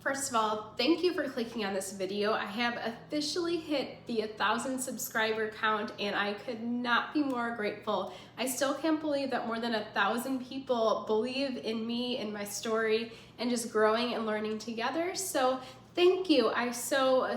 First of all, thank you for clicking on this video. I have officially hit the 1,000 subscriber count and I could not be more grateful. I still can't believe that more than 1,000 people believe in me and my story and just growing and learning together. So thank you. I so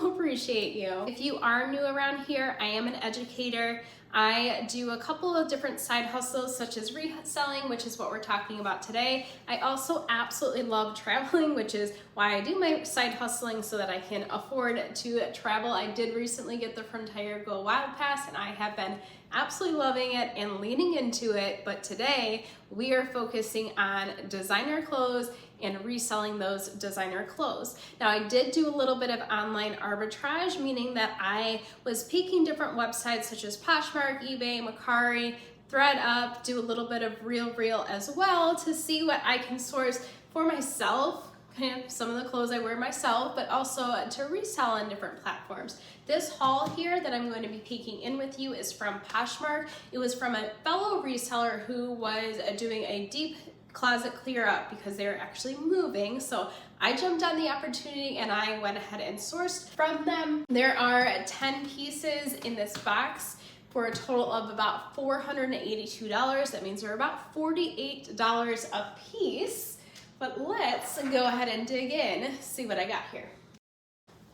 appreciate you. If you are new around here, I am an educator. I do a couple of different side hustles such as reselling, which is what we're talking about today. I also absolutely love traveling, which is why I do my side hustling so that I can afford to travel. I did recently get the Frontier Go Wild Pass and I have been absolutely loving it and leaning into it. But today we are focusing on designer clothes and reselling those designer clothes. Now I did do a little bit of online arbitrage, meaning that I was peeking different websites such as Poshmark, eBay, mercari, ThreadUp, do a little bit of Real as well to see what I can source for myself, kind of some of the clothes I wear myself, but also to resell on different platforms. This haul here that I'm going to be peeking in with you is from Poshmark. It was from a fellow reseller who was doing a deep closet clear up because they were actually moving. So I jumped on the opportunity and I went ahead and sourced from them. There are 10 pieces in this box for a total of about $482. That means they're about $48 a piece. But let's go ahead and dig in, see what I got here.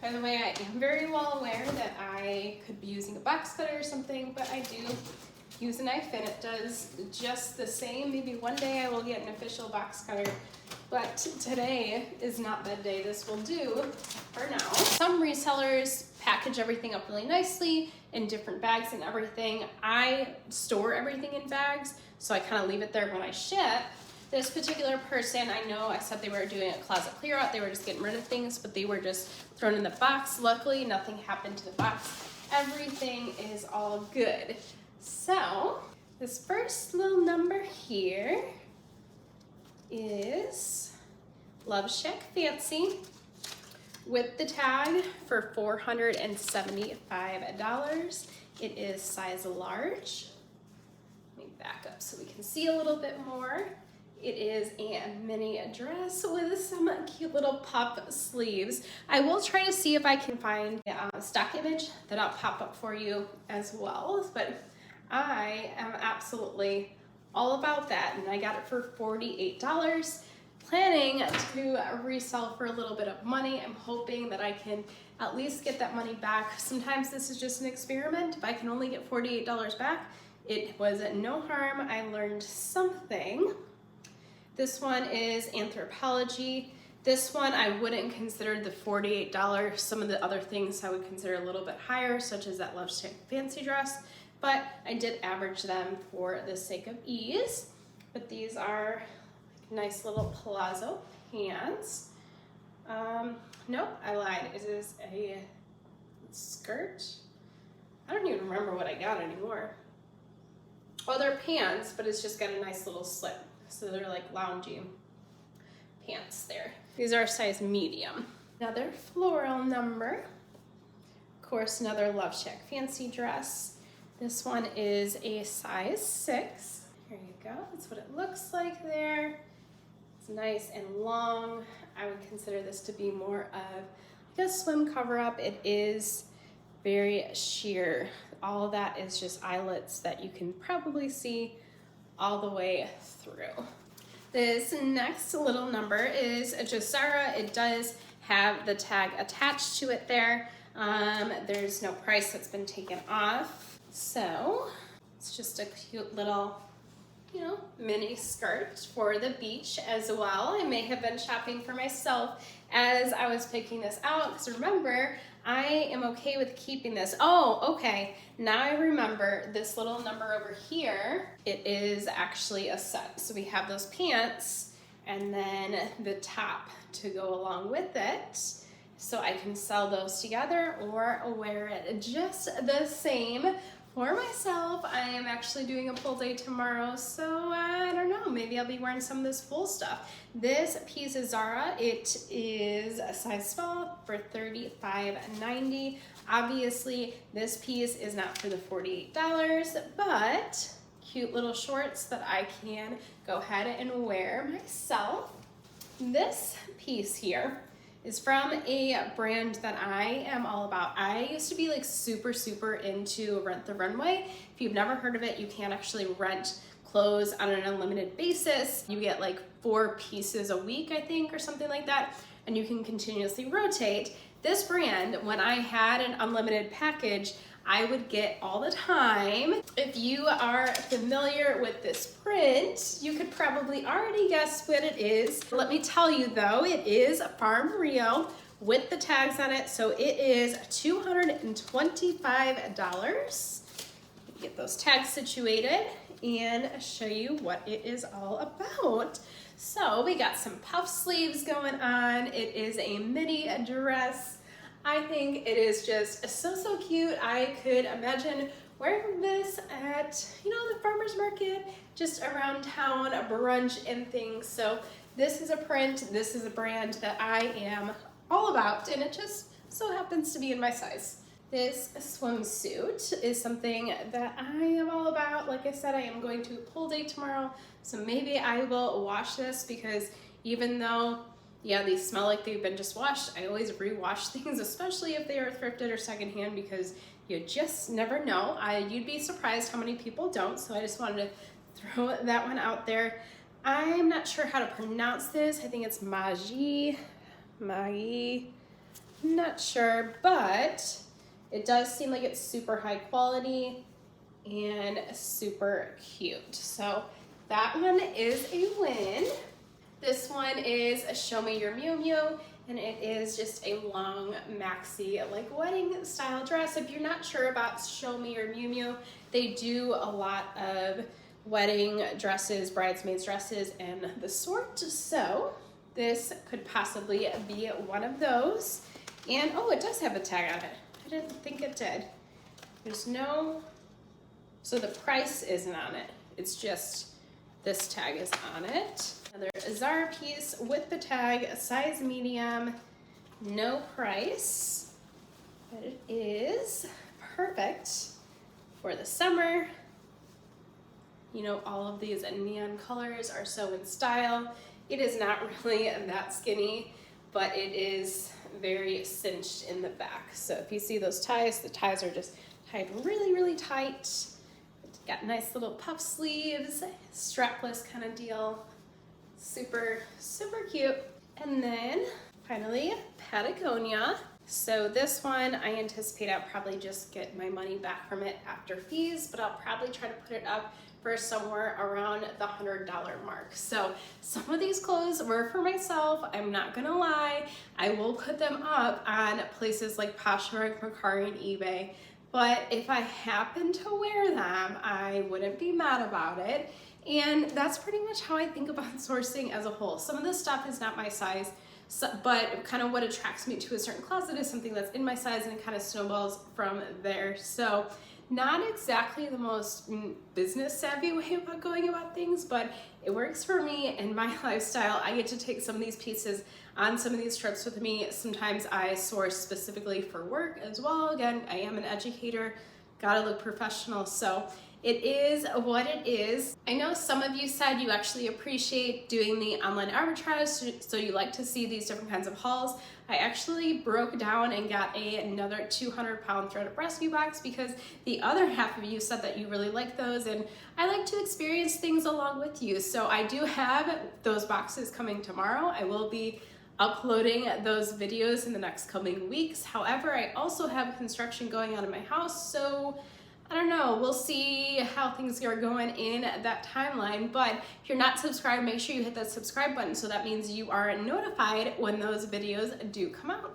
By the way, I am very well aware that I could be using a box cutter or something, but I do use a knife and it does just the same. Maybe one day I will get an official box cutter, but today is not that day. This will do for now. Some resellers package everything up really nicely in different bags and everything. I store everything in bags, so I kind of leave it there when I ship. This particular person, I know I said they were doing a closet clear out. They were just getting rid of things, but they were just thrown in the box. Luckily, nothing happened to the box. Everything is all good. So this first little number here is Love Shack Fancy with the tag for $475. It is size large. Let me back up so we can see a little bit more. It is a mini dress with some cute little puff sleeves. I will try to see if I can find a stock image that I'll pop up for you as well, but I am absolutely all about that, and I got it for $48. Planning to resell for a little bit of money. I'm hoping that I can at least get that money back. Sometimes this is just an experiment. If I can only get $48 back, it was no harm. I learned something. This one is Anthropology. This one I wouldn't consider the $48. Some of the other things I would consider a little bit higher, such as that Love Shack Fancy dress, but I did average them for the sake of ease. But these are nice little palazzo pants. Nope, I lied. It is a skirt. I don't even remember what I got anymore. Oh, they're pants, but it's just got a nice little slit. So they're like loungy pants there. These are size medium. Another floral number. Of course, another Love Shack Fancy dress. This one is a size 6. Here you go. That's what it looks like there. It's nice and long. I would consider this to be more of like a swim cover up. It is very sheer. All of that is just eyelets that you can probably see all the way through. This next little number is a Zara. It does have the tag attached to it there. There's no price that's been taken off. So it's just a cute little, mini skirt for the beach as well. I may have been shopping for myself as I was picking this out, because remember, I am okay with keeping this. Oh, okay. Now I remember this little number over here. It is actually a set. So we have those pants and then the top to go along with it. So I can sell those together or wear it just the same for myself. I am actually doing a full day tomorrow, so I don't know, maybe I'll be wearing some of this full stuff. This piece is Zara. It is a size small for $35.90. Obviously, this piece is not for the $48, but cute little shorts that I can go ahead and wear myself. This piece here is from a brand that I am all about. I used to be like super into Rent the Runway. If you've never heard of it, you can actually rent clothes on an unlimited basis. You get like 4 pieces a week, I think, or something like that, and you can continuously rotate. This brand, when I had an unlimited package, I would get all the time. If you are familiar with this print, you could probably already guess what it is. Let me tell you though, it is Farm Rio with the tags on it. So it is $225. Get those tags situated and show you what it is all about. So we got some puff sleeves going on. It is a mini dress. I think it is just so cute. I could imagine wearing this at, you know, the farmer's market, just around town, a brunch and things. So this is a print, this is a brand that I am all about, and it just so happens to be in my size. This swimsuit is something that I am all about. Like I said, I am going to a pool day tomorrow, so maybe I will wash this, because even though, yeah, these smell like they've been just washed, I always rewash things, especially if they are thrifted or secondhand, because you just never know. You'd be surprised how many people don't, so I just wanted to throw that one out there. I'm not sure how to pronounce this. I think it's Magi, I'm not sure, but it does seem like it's super high quality and super cute. So that one is a win. This one is a Show Me Your Miu Miu, and it is just a long maxi, like wedding style dress. If you're not sure about Show Me Your Miu Miu, they do a lot of wedding dresses, bridesmaids dresses, and the sort. So this could possibly be one of those. And oh, it does have a tag on it. I didn't think it did. There's no, so the price isn't on it. It's just this tag is on it. Another Zara piece with the tag, size medium, no price, but it is perfect for the summer. You know, all of these neon colors are so in style. It is not really that skinny, but it is very cinched in the back. So if you see those ties, the ties are just tied really tight. It's got nice little puff sleeves, strapless kind of deal. Super cute. And then finally, Patagonia. So this one, I anticipate I'll probably just get my money back from it after fees, but I'll probably try to put it up for somewhere around the $100 mark. So some of these clothes were for myself, I'm not gonna lie. I will put them up on places like Poshmark, Mercari, and eBay, but if I happen to wear them, I wouldn't be mad about it. And that's pretty much how I think about sourcing as a whole. Some of this stuff is not my size, but kind of what attracts me to a certain closet is something that's in my size, and it kind of snowballs from there. So not exactly the most business savvy way about going about things, but it works for me and my lifestyle. I get to take some of these pieces on some of these trips with me. Sometimes I source specifically for work as well. Again, I am an educator, gotta look professional, so it is what it is. I know some of you said you actually appreciate doing the online arbitrage, so you like to see these different kinds of hauls. I actually broke down and got another 200-pound threaded rescue box, because the other half of you said that you really like those, and I like to experience things along with you. So I do have those boxes coming tomorrow. I will be uploading those videos in the next coming weeks. However, I also have construction going on in my house, so I don't know, we'll see how things are going in that timeline. But if you're not subscribed, make sure you hit that subscribe button, so that means you are notified when those videos do come out.